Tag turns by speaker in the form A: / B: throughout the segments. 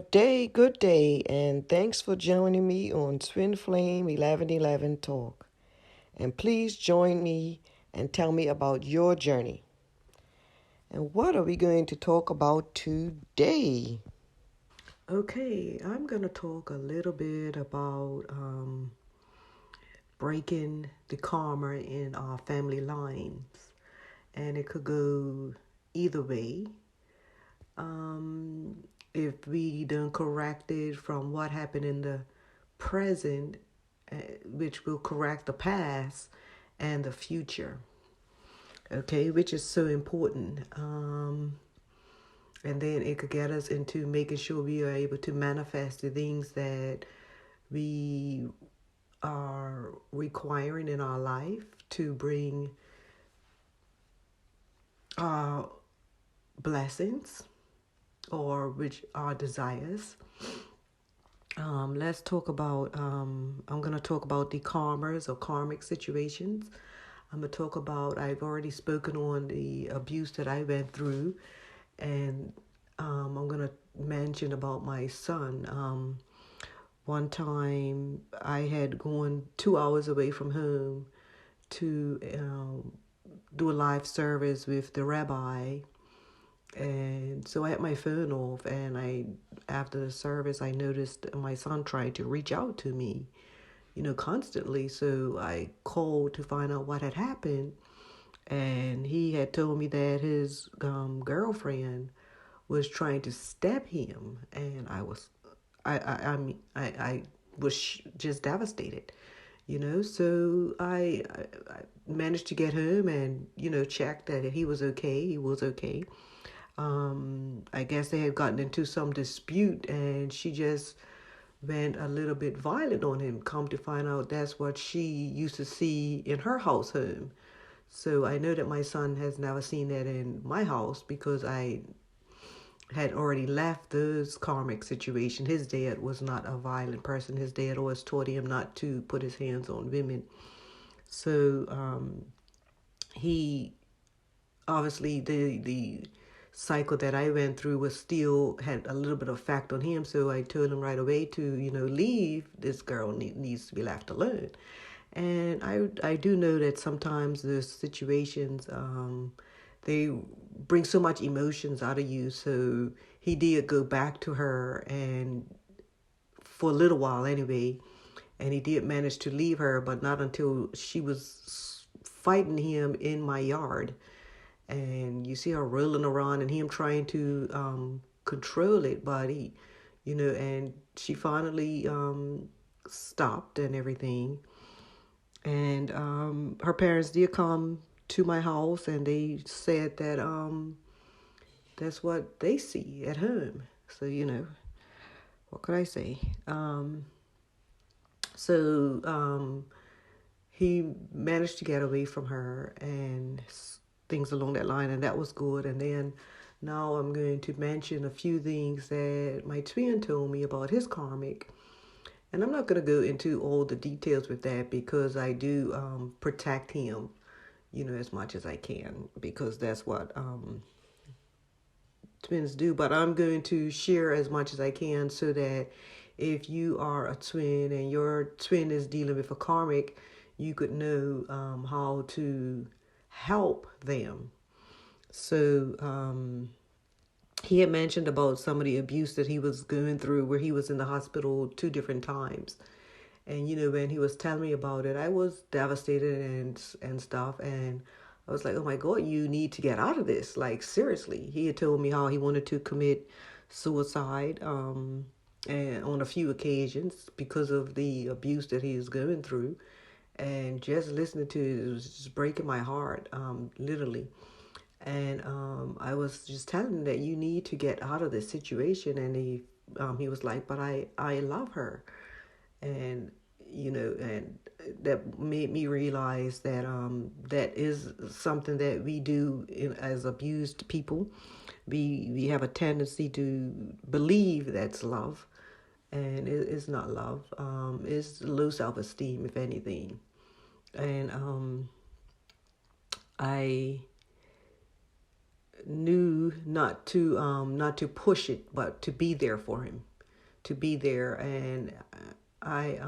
A: good day, and thanks for joining me on Twin Flame 1111 Talk. And please join me and tell me about your journey. And what are we going to talk about today? Okay, I'm going to talk a little bit about breaking the karma in our family lines. And it could go either way. Um, if we don't correct it from what happened in the present, which will correct the past and the future. Okay, which is so important. And then it could get us into making sure we are able to manifest the things that we are requiring in our life to bring blessings or which are desires. Let's talk about, I'm going to talk about the karmas or karmic situations. I'm going to talk about, I've already spoken on the abuse that I went through. And I'm going to mention about my son. One time I had gone 2 hours away from home to do a live service with the rabbi. And so I had my phone off, and after the service, I noticed my son tried to reach out to me, constantly. So I called to find out what had happened, and he had told me that his girlfriend was trying to stab him, and I was just devastated, So I managed to get home and check that he was okay. He was okay. I guess they had gotten into some dispute, and she just went a little bit violent on him. Come to find out, that's what she used to see in her house home. So I know that my son has never seen that in my house because I had already left those karmic situation. His dad was not a violent person. His dad always taught him not to put his hands on women. So he obviously the cycle that I went through was still had a little bit of effect on him. So I told him right away to leave. This girl needs to be left alone. And I do know that sometimes those situations they bring so much emotions out of you. So he did go back to her, and for a little while anyway, and he did manage to leave her, but not until she was fighting him in my yard. And you see her rolling around and him trying to control it, but and she finally stopped and everything. And her parents did come to my house, and they said that that's what they see at home. So what could I say? So he managed to get away from her and things along that line, and that was good. And then now I'm going to mention a few things that my twin told me about his karmic. And I'm not going to go into all the details with that because I do protect him, as much as I can, because that's what twins do. But I'm going to share as much as I can so that if you are a twin and your twin is dealing with a karmic, you could know how to help them. So he had mentioned about some of the abuse that he was going through, where he was in the hospital 2 different times. And when he was telling me about it, I was devastated and stuff. And I was like, oh my God, you need to get out of this. Like, seriously. He had told me how he wanted to commit suicide and on a few occasions because of the abuse that he is going through. And just listening to it was just breaking my heart, literally. And I was just telling him that you need to get out of this situation. And he was like, but I love her. And and that made me realize that that is something that we do as abused people. We have a tendency to believe that's love, and it's not love. It's low self-esteem, if anything. And I knew not to push it, but to be there for him, to be there. And I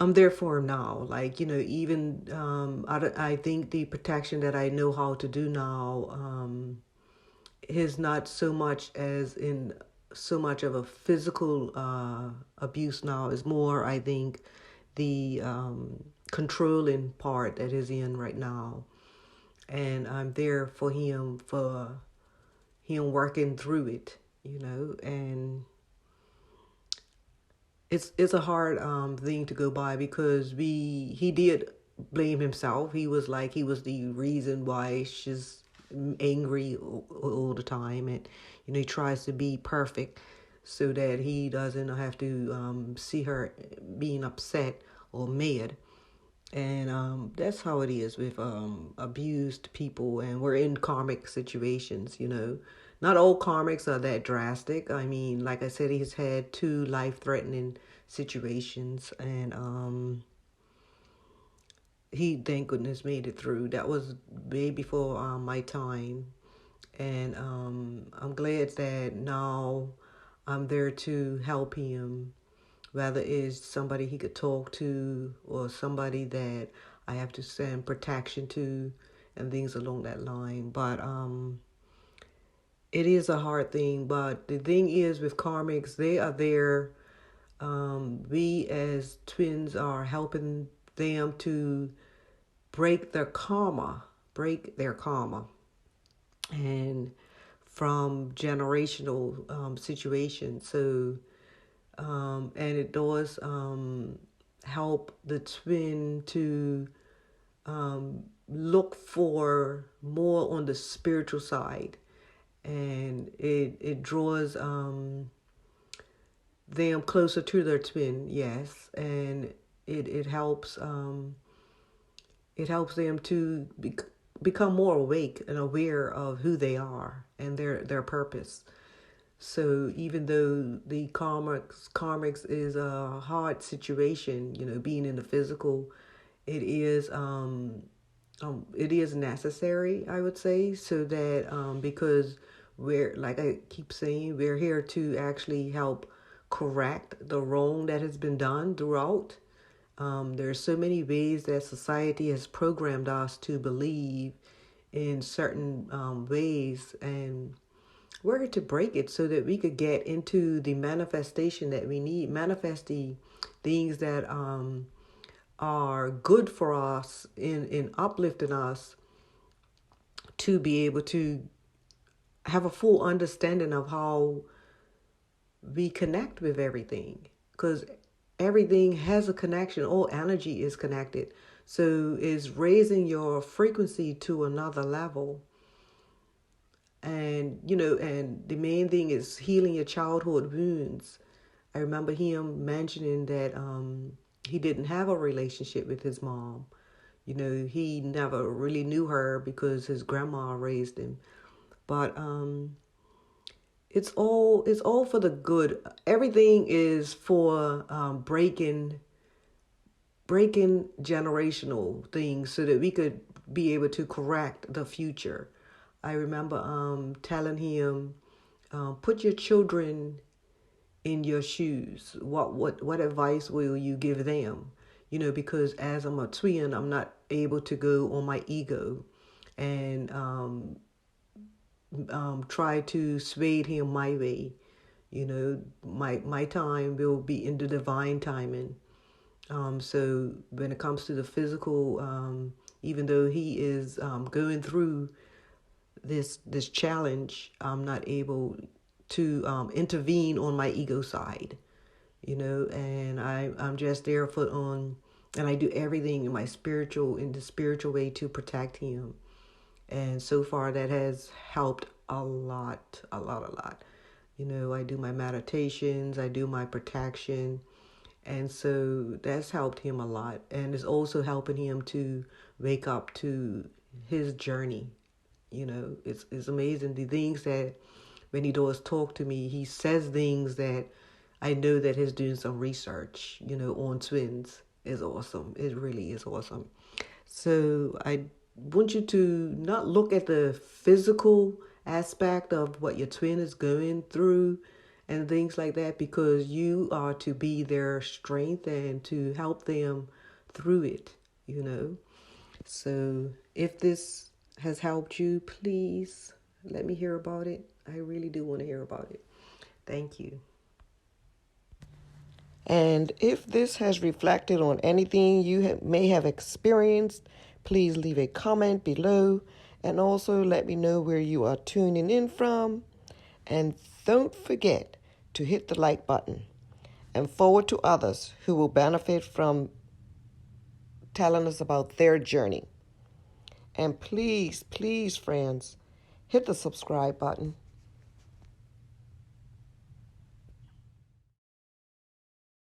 A: I'm there for him now. Like, even I think the protection that I know how to do now is not so much as in so much of a physical abuse now. Is more, I think, the controlling part that is in right now. And I'm there for him working through it, and it's a hard thing to go by, because he did blame himself. He was like he was the reason why she's angry all the time, and he tries to be perfect so that he doesn't have to see her being upset or mad. And that's how it is with abused people. And we're in karmic situations. Not all karmics are that drastic. I mean, like I said, he's had 2 life-threatening situations. And he, thank goodness, made it through. That was way before my time. And I'm glad that now I'm there to help him, whether it's somebody he could talk to or somebody that I have to send protection to and things along that line. But it is a hard thing. But the thing is with karmics, they are there. We as twins are helping them to break their karma, and from generational situations. So and it does help the twin to look for more on the spiritual side, and it draws them closer to their twin. Yes, and it helps them to become more awake and aware of who they are and their purpose. So even though the karmics is a hard situation, being in the physical, it is necessary, I would say, so that because we're, like I keep saying, we're here to actually help correct the wrong that has been done throughout. There's so many ways that society has programmed us to believe in certain ways, and we're here to break it so that we could get into the manifestation that we need, manifest the things that are good for us in uplifting us, to be able to have a full understanding of how we connect with everything, because everything has a connection. All energy is connected. So it's raising your frequency to another level. And and the main thing is healing your childhood wounds. I remember him mentioning that he didn't have a relationship with his mom. He never really knew her because his grandma raised him. But it's all for the good. Everything is for breaking generational things so that we could be able to correct the future. I remember telling him, put your children in your shoes. What advice will you give them? Because as I'm a twin, I'm not able to go on my ego and try to sway him my way. My time will be in the divine timing. So when it comes to the physical, even though he is going through this challenge, I'm not able to intervene on my ego side, and I'm just there and I do everything in the spiritual way to protect him. And so far that has helped a lot, a lot, a lot. I do my meditations, I do my protection. And so that's helped him a lot. And it's also helping him to wake up to his journey. It's amazing the things that when he does talk to me, he says things that I know that he's doing some research, on twins. Is awesome. It really is awesome. So I want you to not look at the physical aspect of what your twin is going through and things like that, because you are to be their strength and to help them through it, you know. So if this has helped you, please let me hear about it. I really do want to hear about it. Thank you. And if this has reflected on anything you may have experienced, please leave a comment below, and also let me know where you are tuning in from. And don't forget to hit the like button and forward to others who will benefit from telling us about their journey. And please, please, friends, hit the subscribe button